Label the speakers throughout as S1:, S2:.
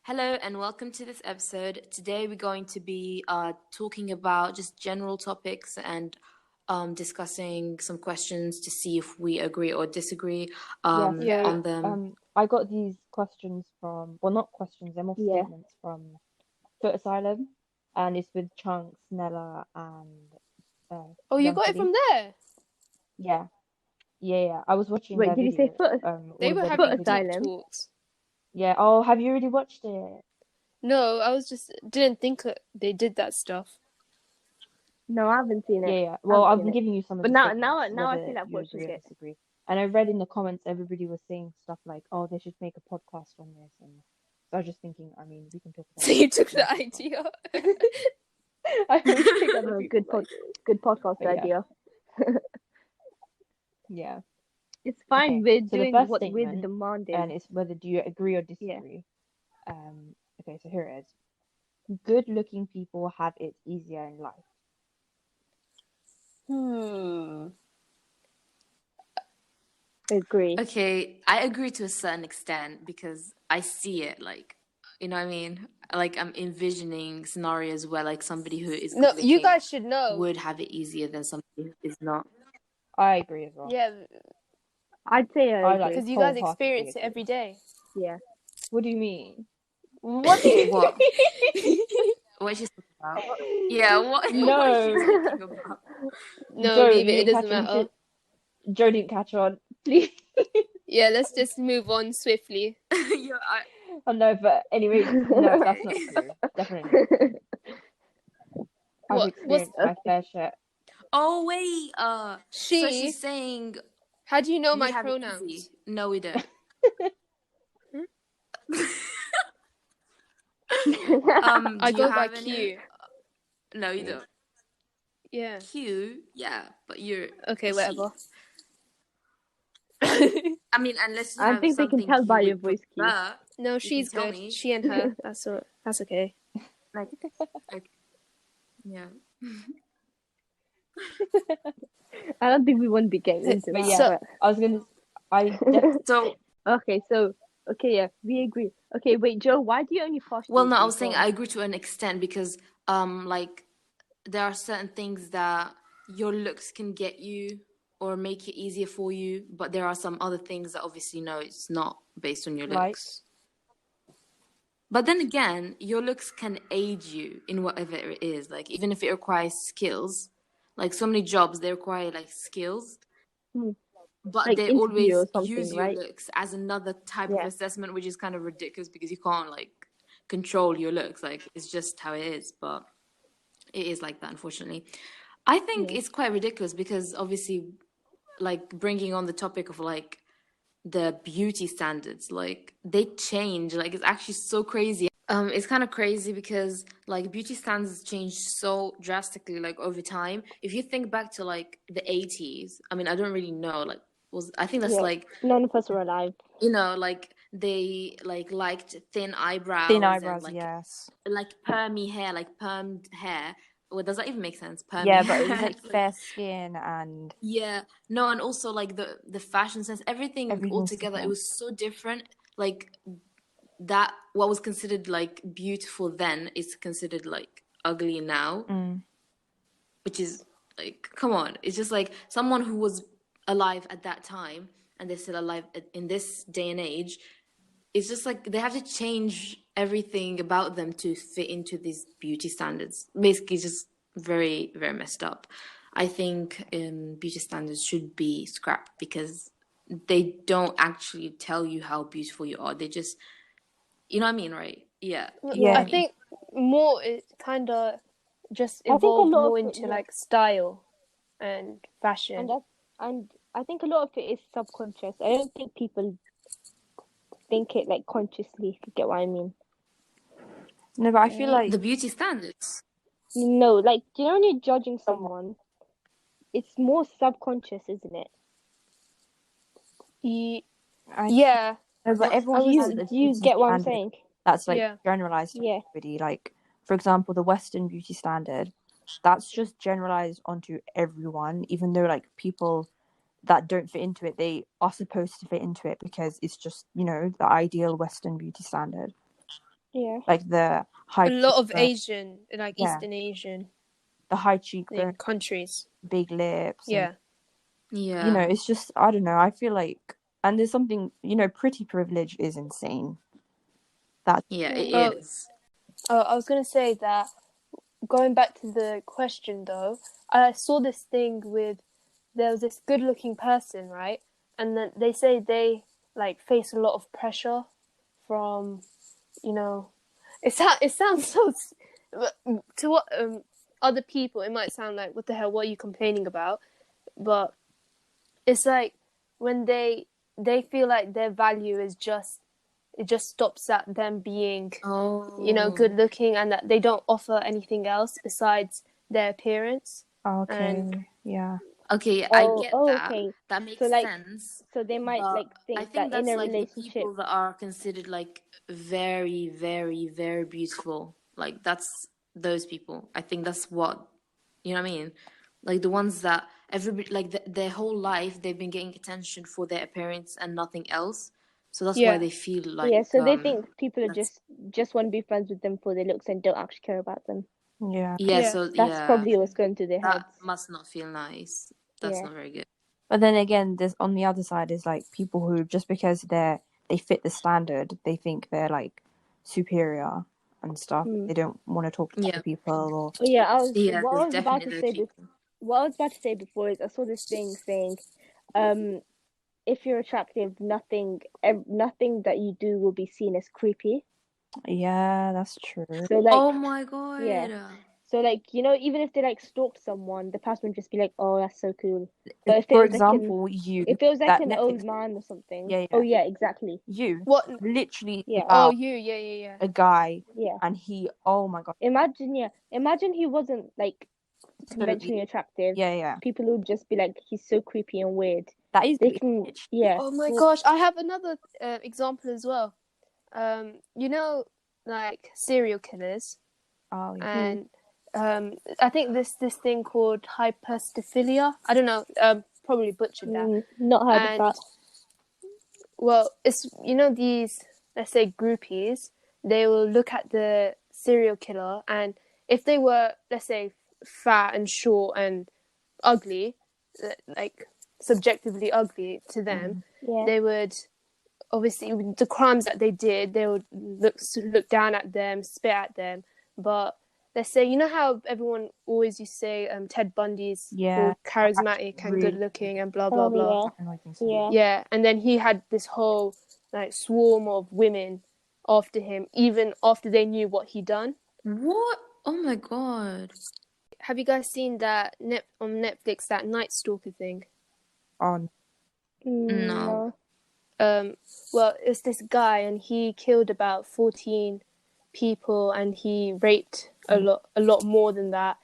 S1: Hello and welcome to this episode. Today we're going to be talking about just general topics and discussing some questions to see if we agree or disagree on them.
S2: I got these questions from, well, not questions, they're more statements from Foot Asylum, and it's with Chunks, Nella, and
S3: you
S2: Young
S3: got it
S2: Teddy.
S3: from there?
S2: Yeah. I was watching.
S4: Wait,
S2: their
S4: did you
S2: video,
S4: say Foot?
S3: They were
S2: all
S3: having
S2: their
S3: deep
S4: Asylum?
S3: talks.
S2: Yeah. Oh, have you already watched it?
S3: No, I was just didn't think they did that stuff.
S4: No, I haven't seen it.
S2: Yeah. Well, I've
S4: seen
S2: been
S4: it.
S2: giving you some of
S4: But
S2: the
S4: now
S2: statements,
S4: I
S2: whether
S4: feel like
S2: you
S4: watching
S2: agree or
S4: it.
S2: disagree. And I read in the comments everybody was saying stuff like, "Oh, they should make a podcast on this," and so I was just thinking, I mean, we can talk about.
S3: So you took the idea.
S2: I always think other
S4: Oh,
S2: people
S4: good podcast
S2: But yeah.
S4: idea.
S2: Yeah.
S4: It's fine.
S2: Okay,
S4: We're
S2: so the
S4: doing
S2: first
S4: what we're
S2: statement,
S4: demanding.
S2: and it's whether do you agree or disagree. Okay, so here it is. Good-looking people have it easier in life.
S4: Agree.
S1: Okay, I agree to a certain extent because I see it like, you know what I mean? Like I'm envisioning scenarios where like somebody who is
S3: No,
S1: good-looking
S3: you guys should know.
S1: would have it easier than somebody who is not.
S2: I agree as well.
S3: Yeah,
S4: I'd say I agree.
S3: because you guys
S2: wholeheartedly
S3: experience it
S2: agree.
S3: every day.
S4: Yeah.
S2: What do you mean?
S3: What do you
S1: What? What is she talking about? Yeah, what?
S2: No.
S1: What is she talking about?
S3: No,
S2: Joe,
S3: leave
S2: you
S3: it. It
S2: didn't
S3: doesn't
S2: catch on
S3: matter.
S2: Joe didn't catch on. Please.
S3: Yeah, let's just move on swiftly.
S1: Yeah,
S2: Oh no, but anyway, no, that's not true. Definitely. I've experienced my fair share.
S1: Oh wait, so
S3: She.
S1: she's saying.
S3: How do you know
S1: we
S3: my
S1: have it
S3: pronouns?
S1: easy. No, we don't.
S3: I
S1: Do
S3: go
S1: you
S3: by
S1: have any?
S3: Q.
S1: No, you don't.
S3: Yeah.
S1: Q, yeah, but you're
S3: Okay,
S1: she.
S3: whatever.
S1: I mean, unless you
S4: I
S1: have
S4: think they can
S1: something
S4: tell
S1: you
S4: by
S1: would
S4: your voice, Q.
S1: prefer,
S3: No,
S1: you
S3: she's
S1: can tell
S3: good.
S1: me.
S3: She and her. That's okay.
S1: Like, okay. Yeah.
S4: I don't think we want to be getting into
S2: But
S4: that.
S2: yeah, I was gonna.
S1: So
S4: Okay, yeah, we agree. Okay, wait, Joe, why do you only postulate?
S1: well, no, I was saying I agree to an extent because like there are certain things that your looks can get you or make it easier for you, but there are some other things that obviously no, it's not based on your looks. But then again, your looks can aid you in whatever it is. Like even if it requires skills, like so many jobs they require like skills, but
S4: like
S1: they
S4: interview
S1: always
S4: or something,
S1: use your
S4: right?
S1: looks as another type of assessment, which is kind of ridiculous because you can't like control your looks. Like it's just how it is, but it is like that, unfortunately. I think it's quite ridiculous because obviously, like bringing on the topic of like the beauty standards, like they change. Like it's actually so crazy. It's kind of crazy because like beauty standards change so drastically like over time. If you think back to like the 80s, I mean, I don't really know, like I think that's like
S4: none of us were alive.
S1: You know, like they like liked thin eyebrows, and, like,
S2: yes.
S1: like permy hair, like permed hair. Well, does that even make sense? Permy
S2: Yeah,
S1: hair.
S2: but it was like fair skin and
S1: no, and also like the fashion sense, everything altogether. It was so different. Like that, what was considered like beautiful then is considered like ugly now, which is like, come on. It's just like someone who was alive at that time and they're still alive in this day and age. It's just like they have to change everything about them to fit into these beauty standards. Basically, just very, very messed up. I think beauty standards should be scrapped because they don't actually tell you how beautiful you are. They just, you know what I mean, right? Yeah.
S3: I think more it kind of just evolved more into like style and fashion.
S4: And I think a lot of it is subconscious. I don't think people think it like consciously, if you get what I mean.
S2: No, but I feel like
S1: the beauty standards.
S4: No, like, you know when you're judging someone, it's more subconscious, isn't it?
S3: Yeah.
S2: No, but everyone
S4: you get what I'm saying?
S2: That's like generalized to everybody. Like, for example, the Western beauty standard, that's just generalized onto everyone, even though like people that don't fit into it, they are supposed to fit into it because it's just, you know, the ideal Western beauty standard. like the high
S3: A lot of
S2: cheekbone,
S3: Asian, like Eastern Asian
S2: the high cheekbone,
S3: countries.
S2: big lips,
S3: Yeah.
S2: and
S1: Yeah.
S2: it's just, I don't know. I feel like, and there's something, pretty privilege is insane.
S1: It is.
S3: I was gonna say that, going back to the question though, I saw this thing with, there was this good-looking person, right? And then they say they like face a lot of pressure from, it sounds so, to what other people it might sound like, what the hell, what are you complaining about? But it's like when they feel like their value is just, it just stops at them being good looking, and that they don't offer anything else besides their appearance.
S2: Okay.
S1: Okay, I get that.
S4: Okay.
S1: That makes
S4: So, like,
S1: sense.
S4: So they might
S1: But
S4: think
S1: I think
S4: that in
S1: that's
S4: a
S1: like the
S4: relationship.
S1: people that are considered like very, very, very beautiful. Like that's those people. I think that's what, you know what I mean? Like the ones that everybody, like their whole life they've been getting attention for their appearance and nothing else. So that's why they feel like
S4: So they think people are just want to be friends with them for their looks and don't actually care about them.
S1: So
S4: that's probably what's going through their heads.
S1: That must not feel nice. That's not very good.
S2: But then again, there's on the other side is like people who, just because they fit the standard, they think they're like superior and stuff. They don't want to talk to other people. Or
S4: what I was about to say before is I saw this thing saying, if you're attractive, nothing that you do will be seen as creepy.
S2: Yeah, that's true.
S4: So like,
S1: oh my god.
S4: Yeah. So like, even if they like stalked someone, the person would just be like, "Oh, that's so cool." But if
S2: for example, if
S4: it was like an old man or something. Oh yeah, exactly.
S2: What literally? A guy.
S4: Yeah.
S2: And he, oh my god.
S4: Imagine he wasn't like conventionally attractive.
S2: Yeah.
S4: People would just be like, "He's so creepy and weird."
S2: That is.
S3: Oh my gosh, I have another example as well. Like serial killers.
S2: Oh yeah.
S3: And I think this thing called hyperstophilia. I don't know. Probably butchered that.
S4: Not heard of that.
S3: Well, it's these, let's say, groupies. They will look at the serial killer, and if they were, let's say, fat and short and ugly, like subjectively ugly to them, they would obviously, the crimes that they did, they would look down at them, spit at them. But let's say, how everyone always used to say Ted Bundy's charismatic and good looking and blah blah blah. Yeah, and then he had this whole like swarm of women after him, even after they knew what he'd done.
S1: What? Oh my god!
S3: Have you guys seen that on Netflix, that Night Stalker thing?
S1: No.
S3: Well, it's this guy, and he killed about 14 people, and he raped a lot more than that.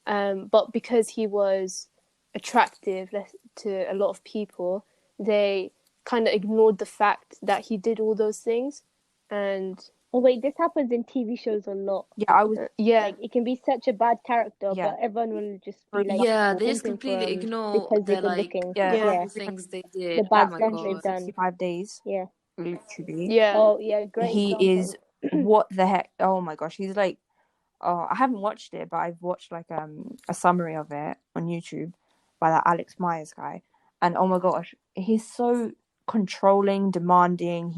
S3: But because he was attractive to a lot of people, they kind of ignored the fact that he did all those things. And
S4: wait, this happens in TV shows a lot.
S2: Yeah,
S4: like, it can be such a bad character, but everyone will just be like,
S1: they just completely ignore the like horrible things they did.
S4: The bad stuff they've done.
S2: 65 days.
S4: Yeah.
S2: Literally.
S3: Yeah.
S4: Oh yeah, great.
S2: He
S4: example.
S2: is. What the heck? Oh my gosh, he's like. Oh, I haven't watched it, but I've watched like a summary of it on YouTube by that Alex Myers guy, and oh my gosh, he's so controlling, demanding.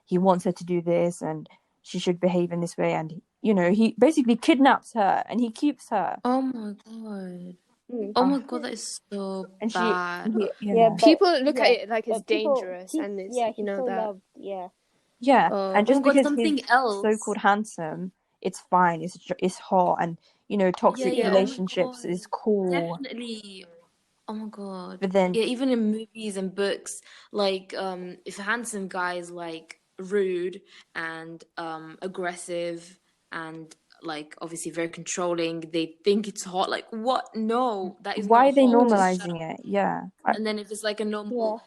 S2: He wants her to do this, and she should behave in this way, and he basically kidnaps her and he keeps her.
S1: Oh my god. Oh my god, that is so bad.
S3: People look at it like it's dangerous, and it's that.
S4: Loved.
S2: And just because
S1: something
S2: he's
S1: else,
S2: so-called handsome, it's fine. It's hot, and toxic relationships is cool.
S1: Definitely. Oh my god.
S2: But then,
S1: even in movies and books, like if a handsome guy is like rude and aggressive and like obviously very controlling, they think it's hot. Like what? No, that is
S2: why
S1: not
S2: are they
S1: hot.
S2: normalizing it?
S1: And then if it's like a normal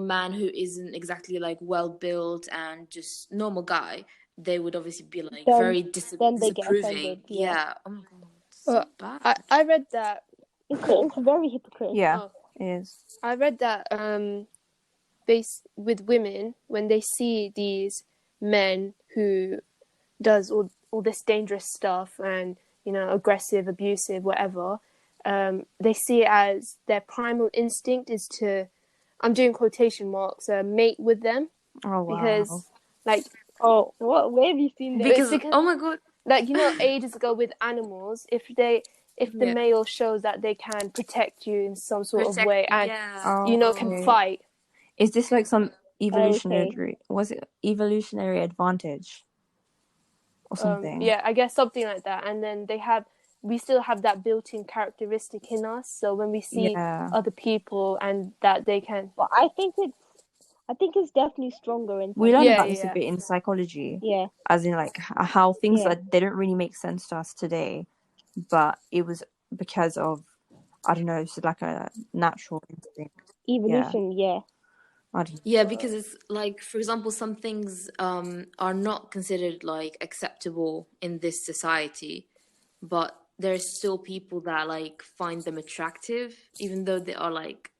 S1: man who isn't exactly like well built and just normal guy, they would obviously be like very disapproving. Yeah. Oh my god, so bad.
S3: I read that
S4: it's very hypocritical.
S2: Yeah, it is.
S3: I read that with women, when they see these men who does all this dangerous stuff and, you know, aggressive, abusive, whatever, they see it as their primal instinct is to, I'm doing quotation marks, mate with them.
S2: Oh, wow.
S3: Because, like...
S4: Oh, what? Where have you seen that?
S1: Because, oh my god.
S3: Like, you know, ages ago with animals, if the male shows that they can protect you in some sort of way and, you know, can fight.
S2: Is this like some evolutionary, was it evolutionary advantage or something?
S3: Yeah, I guess something like that. And then we still have that built-in characteristic in us. So when we see other people and that they can...
S4: But I think it's definitely stronger in...
S2: We learned about this a bit in psychology.
S4: Yeah.
S2: As in, like, how things that they don't really make sense to us today, but it was because of, I don't know, it's like a natural instinct.
S4: Evolution,
S1: Yeah, because it's like, for example, some things are not considered like acceptable in this society, but there's still people that like find them attractive, even though they are like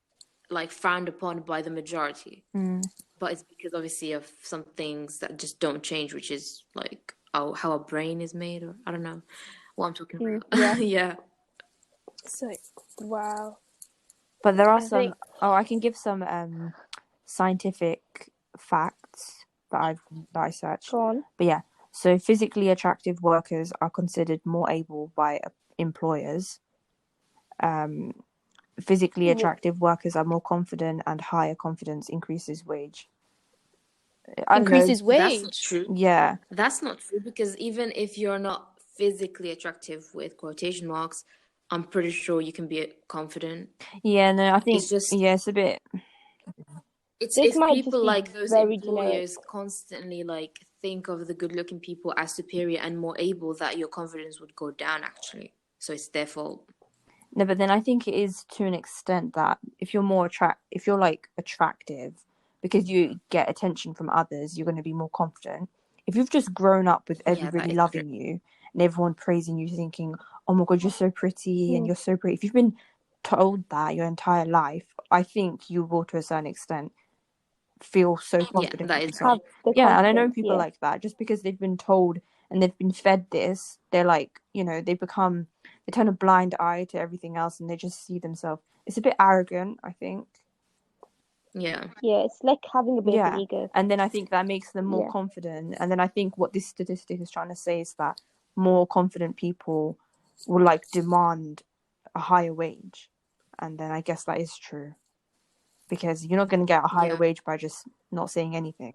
S1: frowned upon by the majority. But it's because obviously of some things that just don't change, which is like how a brain is made, or I don't know what I'm talking about. Yeah.
S3: So, wow.
S2: But there are I can give some scientific facts that I searched.
S4: Go on.
S2: But yeah, so physically attractive workers are considered more able by employers. Physically attractive workers are more confident, and higher confidence increases wage.
S3: Increases wage?
S1: That's not true.
S2: Yeah.
S1: That's not true, because even if you're not physically attractive with quotation marks, I'm pretty sure you can be confident.
S2: Yeah, no, I think
S1: it's just...
S2: it's a bit...
S1: It's if people like those employers constantly like think of the good-looking people as superior and more able, that your confidence would go down, actually. So it's their fault.
S2: No, but then I think it is to an extent that if you're attractive because you get attention from others, you're going to be more confident. If you've just grown up with everybody loving you and everyone praising you, thinking, oh my God, you're so pretty and you're so pretty. If you've been told that your entire life, I think you will, to a certain extent, feel so confident.
S1: Yeah, that is
S2: right. And I know people like that. Just because they've been told and they've been fed this, they're like, you know, they turn a blind eye to everything else and they just see themselves. It's a bit arrogant, I think.
S1: Yeah,
S4: it's like having a bit of an ego.
S2: And then I think that makes them more confident. And then I think what this statistic is trying to say is that more confident people will like demand a higher wage. And then I guess that is true. Because you're not going to get a higher wage by just not saying anything.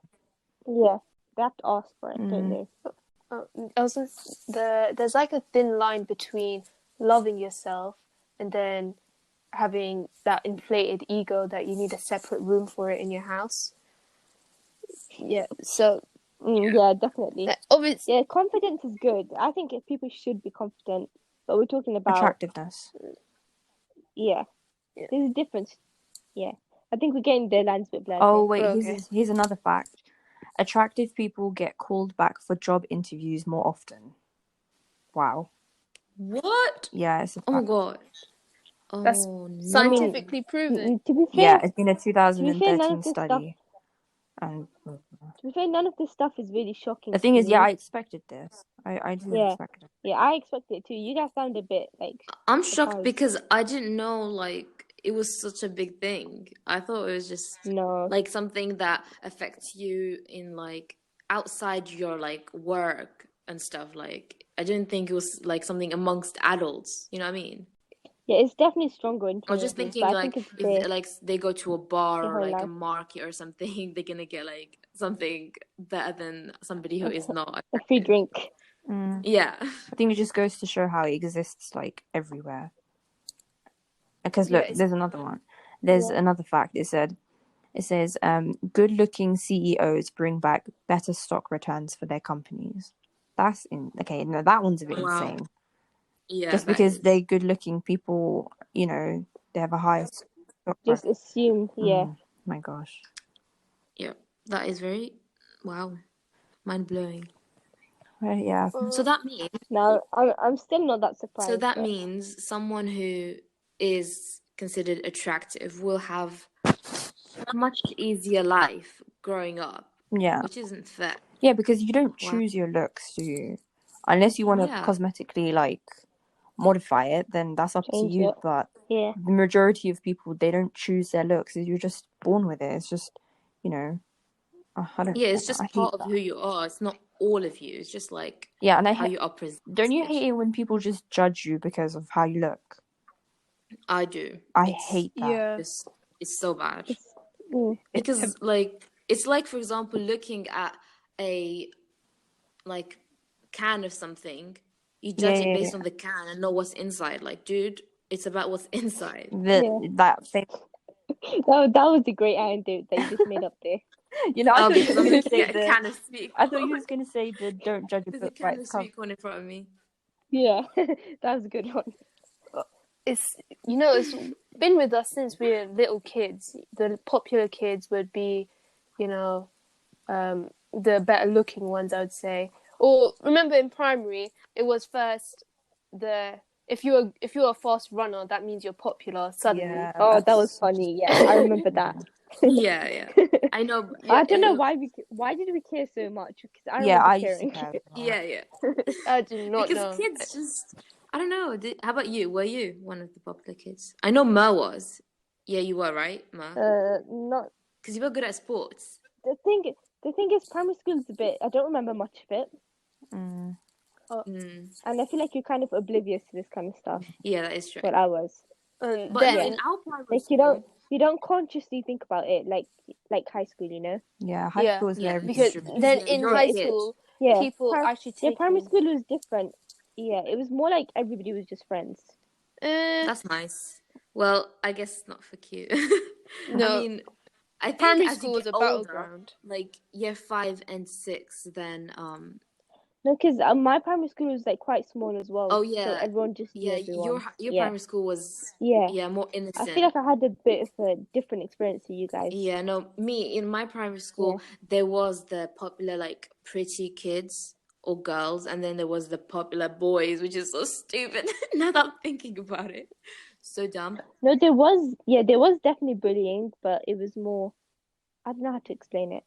S4: Yeah, they have to ask for it, don't they?
S3: Also, there's like a thin line between loving yourself and then having that inflated ego that you need a separate room for it in your house. Yeah, so...
S4: yeah, definitely.
S3: Obviously,
S4: yeah, confidence is good. I think people should be confident, but we're talking about...
S2: attractiveness.
S4: Yeah. There's a difference. Yeah. I think we're getting the lines a bit blurred.
S2: Oh, wait, here's another fact. Attractive people get called back for job interviews more often. Wow.
S1: What?
S2: Yeah, it's a fact.
S1: Oh my God. Oh,
S3: that's scientifically proven.
S4: To be fair,
S2: it's been a 2013 study. And
S4: to be fair, none of this stuff is really shocking.
S2: The thing is, I expected this. I didn't expect it.
S4: Yeah, I expected it too. You guys sound a bit like...
S1: I'm shocked because I didn't know like it was such a big thing. I thought it was just like something that affects you in like outside your like work and stuff. Like I didn't think it was like something amongst adults. You know what I mean?
S4: Yeah, it's definitely stronger in teenagers.
S1: I was just thinking like if like they go to a bar or like a market or something, they're gonna get like something better than somebody who is not
S4: a free drink.
S1: Yeah,
S2: I think it just goes to show how it exists like everywhere. Because look, there's another one. There's another fact. It says good-looking CEOs bring back better stock returns for their companies. That one's a bit insane.
S1: Yeah,
S2: just because they're good-looking, people, you know, they have a higher stock
S4: just assume.
S2: My gosh.
S1: Yeah, that is very mind-blowing.
S2: Yeah.
S1: So that means...
S4: No, I'm still not that surprised.
S1: So that means someone who is considered attractive will have a much easier life growing up.
S2: Yeah.
S1: Which isn't fair.
S2: Yeah, because you don't
S1: Wow.
S2: choose your looks, do you? Unless you want to
S1: Yeah.
S2: cosmetically like modify it, then that's up to
S4: Change
S2: you.
S4: it.
S2: But
S4: Yeah.
S2: the majority of people, they don't choose their looks. You're just born with it. It's just, you know, I don't.
S1: Yeah, it's just
S2: I hate
S1: part of
S2: that.
S1: who you are. It's not all of you. It's just like
S2: Yeah, and
S1: how you are
S2: don't you
S1: presented.
S2: hate it when people just judge you because of how you look?
S1: I do.
S2: I
S1: It's
S2: hate that.
S3: Yeah.
S1: just it's so bad.
S4: Mm.
S1: Because like it's like, for example, looking at a like can of something, you judge it based on the can and know what's inside. Like, dude, it's about what's inside.
S2: That thing.
S4: That was a great anecdote that you just made up there.
S2: You know, I thought you
S1: Because
S2: were
S1: I'm
S2: going to
S1: looking
S2: say
S1: at a can of sweet
S2: I thought
S1: corn.
S2: you was going to say the don't judge a
S1: There's a
S2: book by
S1: can of
S2: its cover.
S1: sweet corn in front of me.
S4: Yeah, that was a good one.
S3: It's it's been with us since we were little kids. The popular kids would be, the better looking ones, I would say. Or remember in primary, it was first if you were a fast runner, that means you're popular suddenly.
S2: Yeah,
S4: Oh, that was funny. Yeah, I remember that.
S1: Yeah. I know.
S4: I don't know why did we care so much? Because I remember
S2: I used to
S4: caring.
S2: care.
S1: Yeah.
S3: I do not
S1: Because
S3: know.
S1: kids just, I don't know. How about you? Were you one of the popular kids? I know Mer was. Yeah, you were, right, Mer?
S4: Not
S1: Because you were good at sports.
S4: the thing. The thing is, primary school is a bit. I don't remember much of it, and I feel like you're kind of oblivious to this kind of stuff.
S1: Yeah, that is true.
S4: But I was.
S3: And
S1: But
S3: then
S1: in our primary
S4: Like
S1: school,
S4: you don't consciously think about it like high school, you know.
S2: Yeah, high school is
S1: yeah,
S2: where
S3: because
S2: everything's
S3: then
S1: you're
S3: in
S1: a
S3: high
S1: kid.
S3: school,
S4: Yeah,
S3: people actually take
S4: primary school was different. Yeah, it was more like everybody was just friends.
S1: That's nice. Well, I guess not for Q.
S3: No.
S1: I mean, I think
S3: primary
S1: as
S3: school
S1: you
S3: was
S1: get
S3: a
S1: older,
S3: battleground.
S1: like year 5 and 6, then
S4: No, because my primary school was like quite small as well.
S1: oh yeah,
S4: so everyone just knew everyone.
S1: your primary school was more innocent.
S4: I feel like I had a bit of a different experience to you guys.
S1: Yeah, no, me in my primary school, there was the popular like pretty kids or girls, and then there was the popular boys, which is so stupid. Now that I'm thinking about it, so dumb.
S4: No, there was definitely bullying, but it was more. I don't know how to explain it.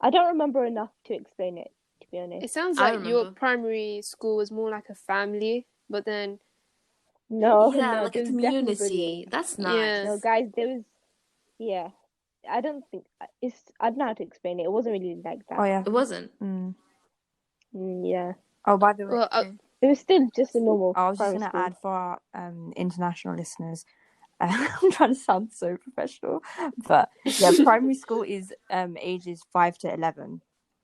S4: I don't remember enough to explain it, to be honest.
S3: It sounds like your primary school was more like a family, but then
S4: no,
S1: like a
S4: there was definitely
S1: community.
S4: bullying.
S1: That's nice.
S3: Yeah.
S4: No, guys, there was. Yeah, I don't think it's. I don't know how to explain it. It wasn't really like that.
S2: Oh yeah,
S1: It wasn't.
S4: Yeah.
S2: Oh, by the way,
S3: well,
S4: it was still just a normal.
S2: I was just
S4: primary
S2: gonna
S4: school.
S2: add for our international listeners. I'm trying to sound so professional, but yeah, primary school is ages 5 to 11,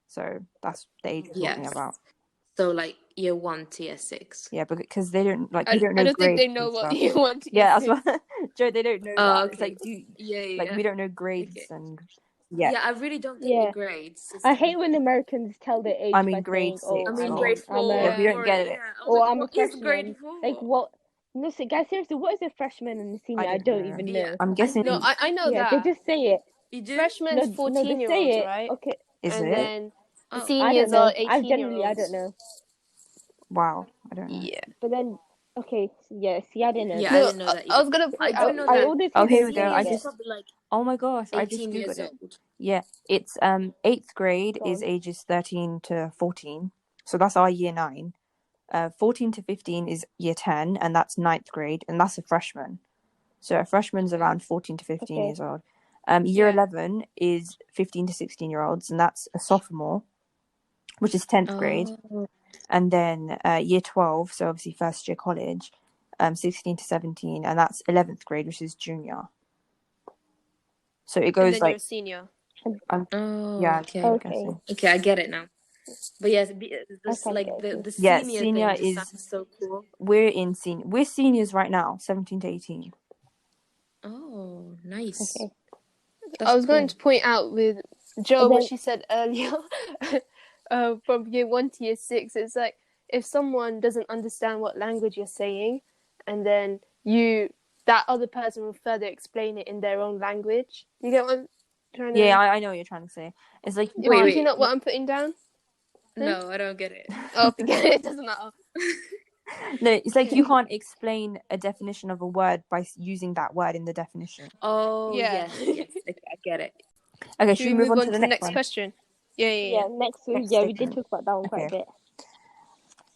S2: so that's the age we're talking about.
S1: So like year 1 to year 6.
S2: Yeah, because they don't like.
S3: I don't think they know what year 1 to
S2: year
S3: year
S2: 6. Yeah, that's what Joe. They don't know that.
S1: Okay.
S2: It's like like we don't know grades and
S1: yeah. I really don't get the grades.
S4: I hate when Americans tell their age.
S2: I mean,
S4: by
S2: grade
S4: saying,
S2: 6.
S1: I mean,
S2: or,
S1: grade 4.
S2: Yeah, we don't get it.
S4: Or I'm a freshman.
S1: Grade 4?
S4: Like what? No, so guys, seriously, what is a freshman and a senior? I don't even know.
S1: Yeah.
S2: I'm guessing.
S3: No, I know that.
S4: They just say it.
S1: You do?
S3: Freshmen's 14-year-olds, right?
S4: Okay.
S2: Is
S3: and
S2: it?
S3: then the
S4: I
S3: seniors
S4: don't know.
S3: are 18-year-olds.
S4: I don't know.
S2: Wow, I don't know.
S3: Yeah.
S4: But then, okay, see, I didn't know.
S1: Yeah, I didn't know that either.
S3: I was gonna point out.
S1: I always
S2: Oh, here we go.
S1: I just probably like.
S2: Oh my gosh, I just googled it. Yeah, it's 8th grade is ages 13 to 14, so that's our year 9. 14 to 15 is year 10, and that's 9th grade, and that's a freshman. So a freshman's around 14 to 15 years old. Year 11 is 15 to 16-year-olds, and that's a sophomore, which is 10th grade. And then year 12, so obviously first year college, 16 to 17, and that's 11th grade, which is junior. So it goes
S3: and then
S2: like
S3: you're a senior.
S2: Yeah.
S1: Okay, I get it now. But yes, the senior thing just sounds so cool.
S2: We're seniors right now, 17 to 18.
S1: Oh, nice.
S4: Okay.
S3: I was going to point out with Jo what she said earlier. From year 1 to year 6, it's like if someone doesn't understand what language you're saying, and then that other person will further explain it in their own language. You get what I'm trying to?
S2: Yeah, I know what you're trying to say. It's like
S3: You're picking up what I'm putting down?
S1: No, I don't get it.
S3: Oh, forget it. It doesn't matter.
S2: No, it's like you can't explain a definition of a word by using that word in the definition.
S1: Oh,
S3: yeah.
S1: Yes. Okay, I get it.
S2: Okay, should we move on to the next one?
S3: question? Yeah.
S4: Next week,
S2: Next
S4: yeah, we did
S2: statement.
S4: talk about that one quite a
S2: Okay.
S4: bit.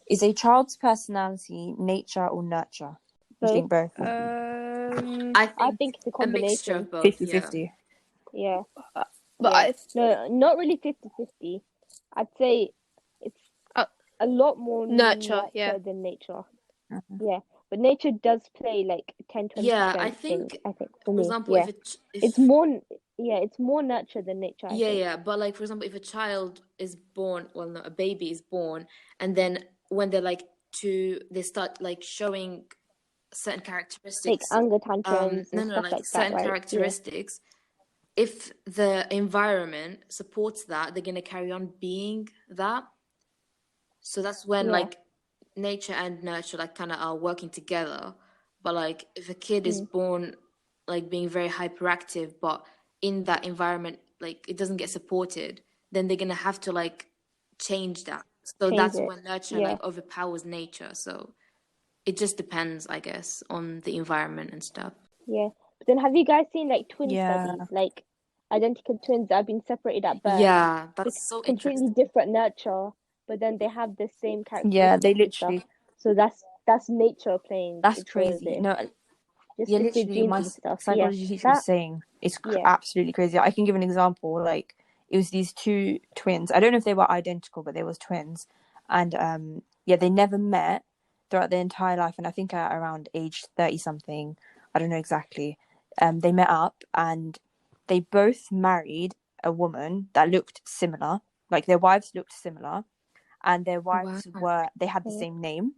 S2: Is a child's personality nature or nurture? You
S4: Both.
S2: think both?
S1: I
S4: think it's a
S1: a mixture
S4: combination.
S1: of both.
S2: 50-50.
S4: Yeah.
S3: But
S4: No, not really 50-50. I'd say it's a lot more
S3: nurture, yeah.
S4: than nature.
S2: Mhm.
S4: Yeah, but nature does play like 10-20%
S1: Yeah, I
S4: thing.
S1: think,
S4: I think for
S1: for
S4: me,
S1: example,
S4: yeah,
S1: if
S4: it's more. Yeah, it's more nurture than nature. I
S1: yeah,
S4: think.
S1: yeah, but like for example, if a child is born, well, no, a baby is born, and then when they're like they start like showing certain
S4: Like
S1: characteristics.
S4: anger tantrums
S1: No,
S4: and
S1: no,
S4: stuff
S1: like
S4: like that,
S1: certain
S4: right? Yeah.
S1: characteristics. If the environment supports that, they're gonna carry on being that. So that's when
S4: Yeah.
S1: like nature and nurture like kind of are working together. But like if a kid is born like being very hyperactive, but in that environment like it doesn't get supported, then they're gonna have to like change that. So
S4: Change
S1: that's
S4: it.
S1: when nurture
S4: Yeah.
S1: like overpowers nature. So it just depends, I guess, on the environment and stuff.
S4: Yeah. But then have you guys seen like twin
S2: Yeah.
S4: studies, like identical twins that have been separated at birth?
S1: Yeah, that's
S4: With
S1: so
S4: completely
S1: interesting.
S4: different nurture, but then they have the same
S2: Yeah, they
S4: characteristics and stuff.
S2: literally.
S4: So that's nature playing
S2: That's
S4: its role
S2: crazy.
S4: there.
S2: No,
S4: Just
S2: yeah,
S4: the
S2: literally,
S4: genes
S2: my
S4: and stuff. Yeah.
S2: psychology teacher was
S4: That
S2: saying it's
S4: yeah.
S2: absolutely crazy. I can give an example. Like, it was these two twins. I don't know if they were identical, but they was twins, and yeah, they never met throughout their entire life. And I think at around age 30 something, I don't know exactly, they met up and they both married a woman that looked similar. Like their wives looked similar, and their wives
S1: Wow.
S2: they had the same name.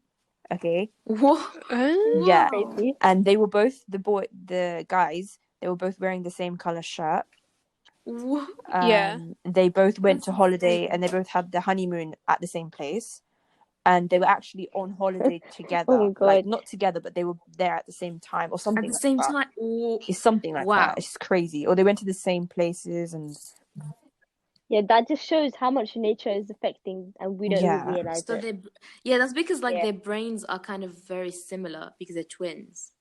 S2: Okay.
S1: What?
S2: Yeah.
S1: Wow.
S4: Crazy.
S2: And they were both the guys, they were both wearing the same color shirt.
S1: What?
S3: Yeah.
S2: They both went
S1: That's
S2: to holiday
S1: insane.
S2: and they both had the honeymoon at the same place. And they were actually on holiday
S4: Oh
S2: together.
S4: my
S2: Like
S4: god.
S2: not together, but they were there at the same time or
S1: At
S2: something
S1: the
S2: like
S1: same
S2: that.
S1: time.
S2: It's something like
S1: Wow.
S2: that. It's crazy. Or they went to the same places and
S4: Yeah, that just shows how much nature is affecting, and we don't even
S2: yeah.
S4: realize
S1: So
S4: it.
S1: yeah, that's because like
S4: Yeah.
S1: their brains are kind of very similar because they're twins.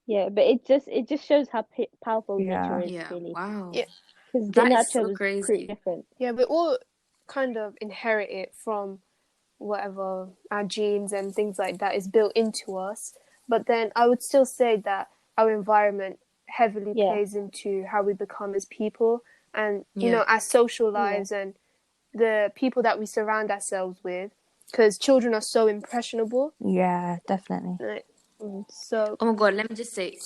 S4: Yeah, but it just shows how powerful
S2: Yeah.
S4: nature is,
S1: Yeah.
S4: really.
S1: Wow.
S3: Yeah.
S4: Because their
S1: That is
S4: nature
S1: so
S4: was pretty
S1: crazy.
S4: different.
S3: Yeah, we all kind of inherit it from whatever our genes and things like that is built into us. But then I would still say that our environment heavily
S4: Yeah.
S3: plays into how we become as people and, you
S1: Yeah.
S3: know, our social lives and the people that we surround ourselves with. Because children are so impressionable.
S2: Yeah, definitely.
S3: Right? So,
S1: Oh my God, let me just say,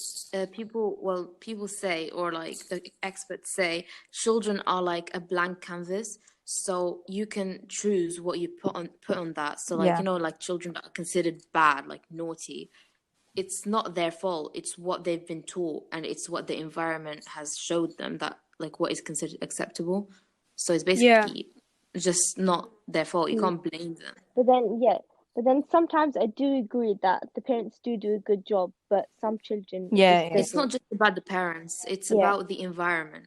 S1: people say, or like the experts say, children are like a blank canvas, so you can choose what you put on that. So like,
S2: Yeah.
S1: you know, like children that are considered bad, like naughty, it's not their fault. It's what they've been taught, and it's what the environment has showed them that like what is considered acceptable. So it's basically just not their fault. You can't blame them.
S4: But then sometimes I do agree that the parents do a good job, but some children
S2: Yeah,
S4: just
S2: yeah.
S1: It's not
S4: doesn't.
S1: just about the parents, it's
S4: Yeah.
S1: about the environment.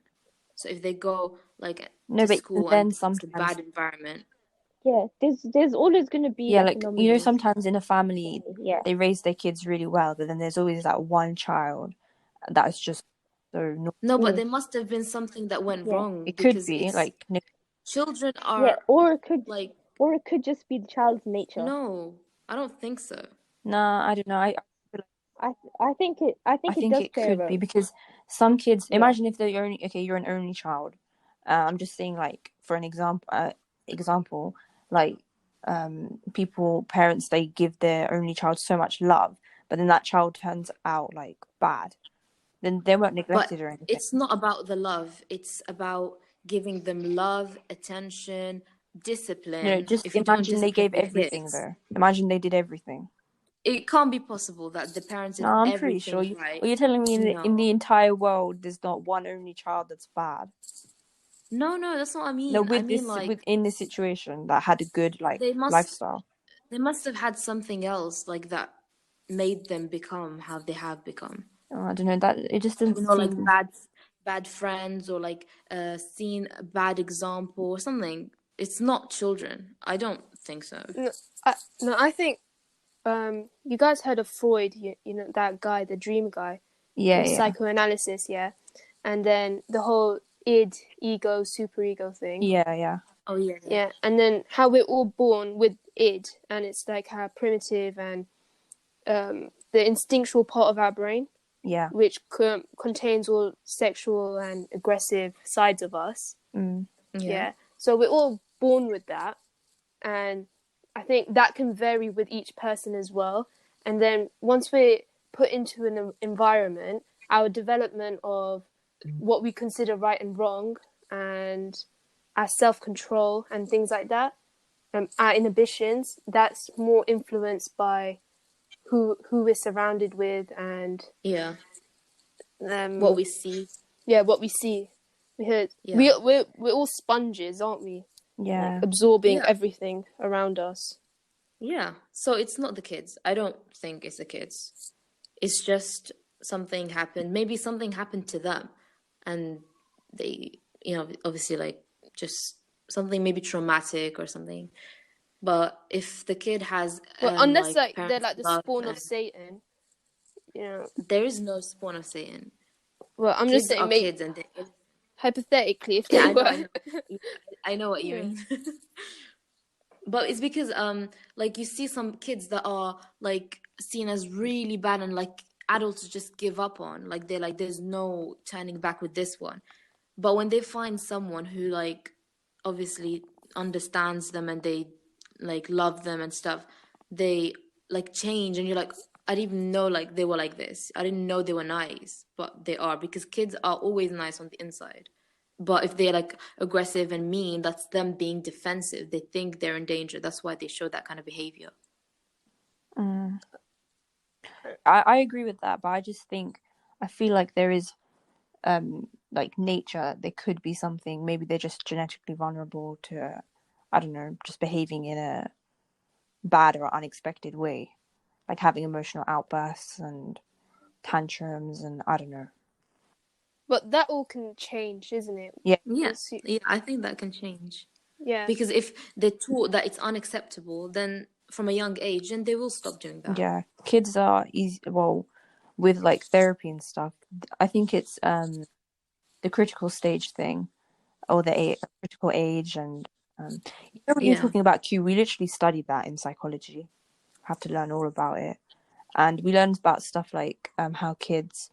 S1: So if they go like
S2: No,
S1: to
S2: but
S1: school
S2: then
S1: and it's a
S2: sometimes
S1: bad environment,
S4: Yeah, there's always gonna be
S2: yeah,
S4: like
S2: like you know,
S4: anomalies.
S2: sometimes in a family
S4: Yeah.
S2: they raise their kids really well, but then there's always that one child that's just so
S1: no, but there must have been something that went
S4: Yeah.
S1: wrong
S2: it could
S1: because
S2: be
S1: it's
S2: like
S1: children
S4: Yeah,
S1: are
S4: or it could
S1: like
S4: just be the child's nature.
S1: no, I don't think so.
S2: nah, I don't know.
S4: I think it does
S2: It
S4: play a
S2: could be
S4: role.
S2: because some kids
S4: Yeah.
S2: imagine if they're you're an only child. I'm just saying like for an example like parents they give their only child so much love, but then that child turns out like bad. Then they weren't neglected or anything.
S1: It's not about the love. It's about giving them love, attention, discipline.
S2: No, just
S1: If you don't
S2: imagine they
S1: discipline
S2: gave
S1: your
S2: everything
S1: kids,
S2: though. Imagine they did everything.
S1: it can't be possible that the parents did
S2: No, I'm pretty
S1: everything
S2: sure.
S1: right.
S2: You're telling me in the
S1: No.
S2: entire world there's not one only child that's bad.
S1: No, that's not what I mean.
S2: No,
S1: I mean like
S2: within this situation that had a good
S1: they
S2: lifestyle.
S1: must have had something else like that made them become how they have become.
S2: I don't know, that it just doesn't
S1: You know, like
S2: seem.
S1: bad friends or like seen a bad example or something. It's not children. I don't think so.
S3: I think you guys heard of Freud, you know, that guy, the dream guy.
S2: Yeah,
S3: Psychoanalysis, yeah. And then the whole id, ego, superego thing.
S2: Yeah.
S1: Oh yeah.
S3: Yeah, and then how we're all born with id, and it's like our primitive and the instinctual part of our brain,
S2: Yeah.
S3: which contains all sexual and aggressive sides of us. Yeah. So we're all born with that, and I think that can vary with each person as well. And then once we're put into an environment, our development of what we consider right and wrong, and our self-control and things like that, our inhibitions, that's more influenced by who we're surrounded with, and
S1: what we see.
S3: Yeah, what we see. Because we're all sponges, aren't we?
S2: Yeah.
S3: Like, absorbing everything around us.
S1: Yeah. So it's not the kids. I don't think it's the kids. It's just something happened. Maybe something happened to them, and they, obviously, like, just something maybe traumatic or something. But if the kid has,
S3: unless they're like the spawn of Satan,
S1: there is no spawn of Satan.
S3: Well, I'm
S1: kids
S3: just saying,
S1: kids, and
S3: hypothetically, if they were,
S1: I know what you mean. But it's because like, you see some kids that are like seen as really bad, and like adults just give up on, like, they're like, there's no turning back with this one. But when they find someone who, like, obviously understands them, and they like love them and stuff, they like change, and you're like, I didn't even know like they were like this. I didn't know they were nice, but they are, because kids are always nice on the inside. But if they're like aggressive and mean, that's them being defensive. They think they're in danger. That's why they show that kind of behavior.
S2: I agree with that, but I feel like there is like nature. There could be something. Maybe they're just genetically vulnerable to, I don't know, just behaving in a bad or unexpected way, like having emotional outbursts and tantrums, and I don't know.
S3: But that all can change, isn't it?
S2: Yeah.
S1: Yeah, I think that can change.
S3: Yeah.
S1: Because if they're taught that it's unacceptable, then from a young age, then they will stop doing that.
S2: Yeah. Kids are easy, well, with like therapy and stuff. I think it's the critical stage thing, or the critical age, and when you're talking about Q, we literally studied that in psychology. Have to learn all about it, and we learned about stuff like how kids.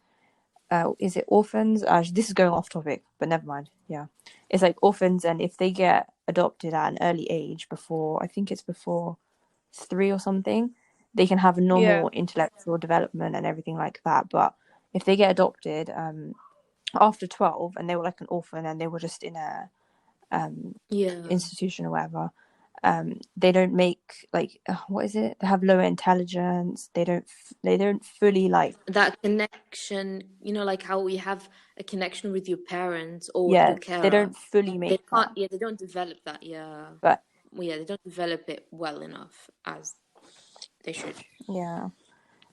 S2: Is it orphans? This is going off topic, but never mind. Yeah, it's like orphans, and if they get adopted at an early age, I think it's before 3 or something, they can have a normal intellectual development and everything like that. But if they get adopted after 12, and they were like an orphan, and they were just in a institution or whatever, they don't make like what is it? They have lower intelligence. They don't fully like
S1: that connection. Like how we have a connection with your parents or
S2: with
S1: your carer.
S2: They don't fully make.
S1: They can't. Yeah, they don't develop that. Yeah,
S2: but
S1: they don't develop it well enough as they should.
S2: Yeah.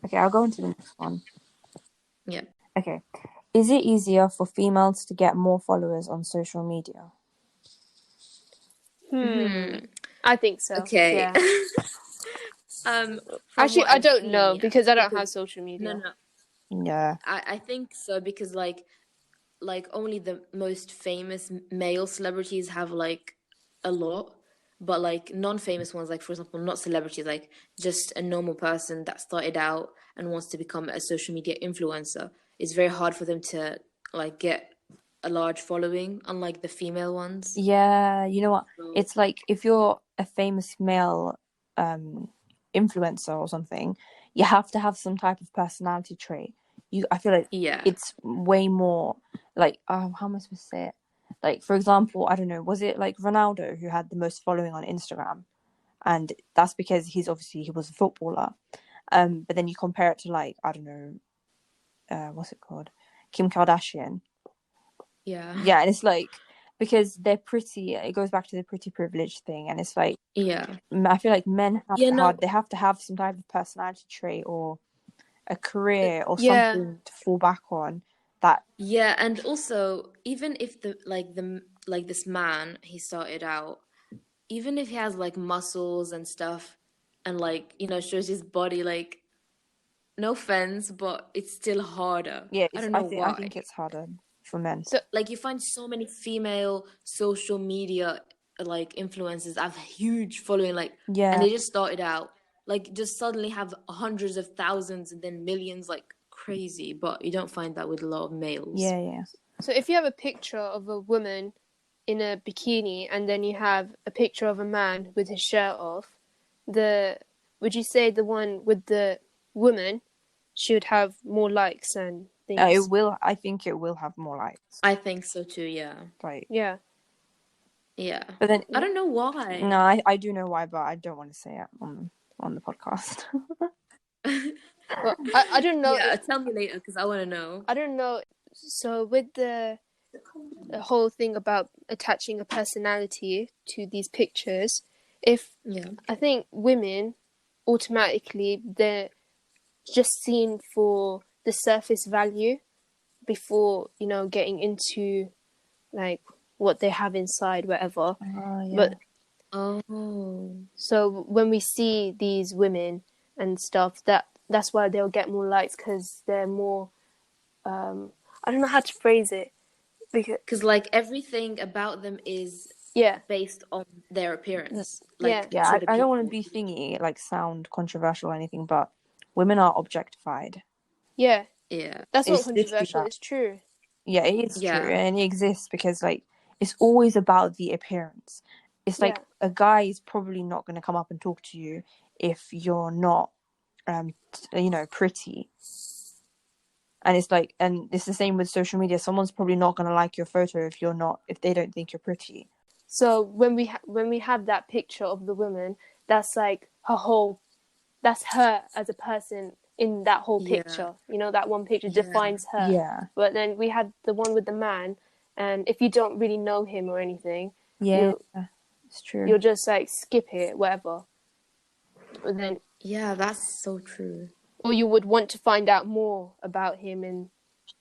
S2: Okay, I'll go into the next one.
S1: Yeah.
S2: Okay. Is it easier for females to get more followers on social media?
S3: I think so.
S1: Okay.
S3: Yeah. Actually, I don't know, because I don't have social media.
S1: No.
S2: Yeah.
S1: I think so, because like only the most famous male celebrities have like a lot, but like non-famous ones, like for example, not celebrities, like just a normal person that started out and wants to become a social media influencer, it's very hard for them to like get a large following, unlike the female ones.
S2: Yeah, you know what? It's like if you're a famous male influencer or something, you have to have some type of personality trait. I feel like it's way more like, how am I supposed to say it? Like, for example, I don't know, was it like Ronaldo who had the most following on Instagram? And that's because he was a footballer. But then you compare it to like, I don't know, what's it called? Kim Kardashian.
S1: Yeah,
S2: and it's like, because they're pretty, it goes back to the pretty privilege thing, and it's like, I feel like men they have to have some type of personality trait or a career or something to fall back on. That
S1: and also, even if this man, he started out, even if he has like muscles and stuff, and like, shows his body, like, no offense, but it's still harder.
S2: Yeah,
S1: I don't know why.
S2: I think it's harder for men.
S3: So
S1: like you find so many female social media like influencers have a huge following, like,
S2: Yeah.
S1: and they just started out like just suddenly have hundreds of thousands and then millions, like crazy. But you don't find that with a lot of males.
S2: Yeah.
S3: So if you have a picture of a woman in a bikini and then you have a picture of a man with his shirt off, would you say the one with the woman should have more likes and things?
S2: It will. I think it will have more likes.
S1: I think so too. Yeah.
S2: Right.
S3: Yeah.
S1: Yeah.
S2: But then
S1: I don't know why.
S2: No, I do know why, but I don't want to say it on the podcast.
S3: Well, I don't know.
S1: Yeah, tell me later because I want to know.
S3: I don't know. So with the whole thing about attaching a personality to these pictures, I think women automatically, they're just seen for the surface value before, you know, getting into like what they have inside, whatever.
S2: Yeah.
S3: But
S1: Oh.
S3: so when we see these women and stuff, that's why they'll get more likes, because they're more I don't know how to phrase it,
S1: because like everything about them is based on their appearance. Like,
S2: yeah. I don't want to be thingy, like sound controversial or anything, but women are objectified.
S3: Yeah. That's not
S2: It's
S3: controversial. It's true.
S2: Yeah, it is true, and it exists because like it's always about the appearance. It's like a guy is probably not going to come up and talk to you if you're not, pretty. And it's like, and it's the same with social media. Someone's probably not going to like your photo if they don't think you're pretty.
S3: So when we have that picture of the woman, that's like that's her as a person in that whole picture. You know, that one picture defines her.
S2: Yeah.
S3: But then we have the one with the man, and if you don't really know him or anything,
S2: it's true.
S3: You'll just like skip it, whatever. But then
S1: that's so true.
S3: Or you would want to find out more about him and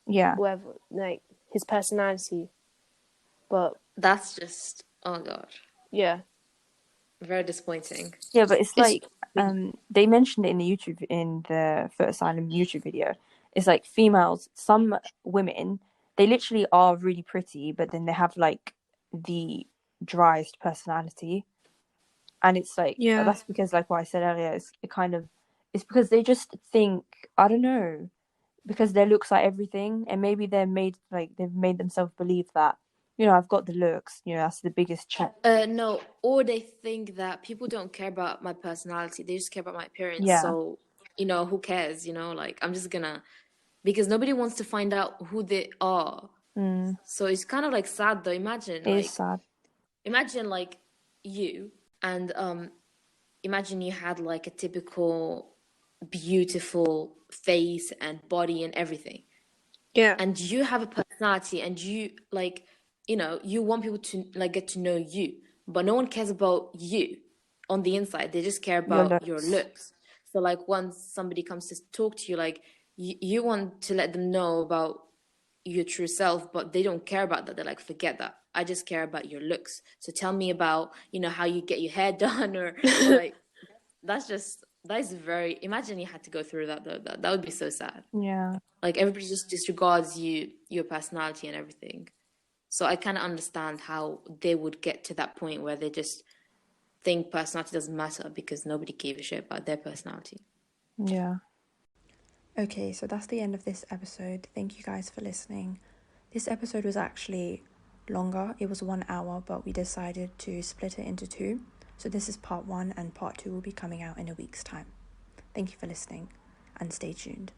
S3: whatever, like his personality. But
S1: that's just, oh god.
S3: Yeah.
S1: Very disappointing.
S2: Yeah, but it's like they mentioned it in the Foot Asylum YouTube video. It's like females, some women, they literally are really pretty, but then they have like the driest personality. And it's like that's because, like what I said earlier, it's because they just think, I don't know, because their looks are everything, and maybe they've made themselves believe that, you know, I've got the looks, you know, that's the biggest check.
S1: No, or they think that people don't care about my personality, they just care about my appearance. So, you know, who cares, you know, like I'm just gonna, because nobody wants to find out who they are. So it's kind of like sad though. Imagine
S2: it is sad.
S1: Imagine like you and imagine you had like a typical beautiful face and body and everything.
S3: Yeah.
S1: And you have a personality and you like, you know, you want people to like get to know you, but no one cares about you on the inside. They just care about your looks. So like once somebody comes to talk to you, like you want to let them know about your true self, but they don't care about that. They're like, forget that. I just care about your looks. So tell me about, you know, how you get your hair done or like, that's very, imagine you had to go through that though. That would be so sad.
S2: Yeah.
S1: Like everybody just disregards your personality and everything. So I kind of understand how they would get to that point where they just think personality doesn't matter because nobody gave a shit about their personality.
S2: Yeah.
S5: Okay, so that's the end of this episode. Thank you guys for listening. This episode was actually longer. It was 1 hour, but we decided to split it into 2. So this is part 1 and part 2 will be coming out in a week's time. Thank you for listening and stay tuned.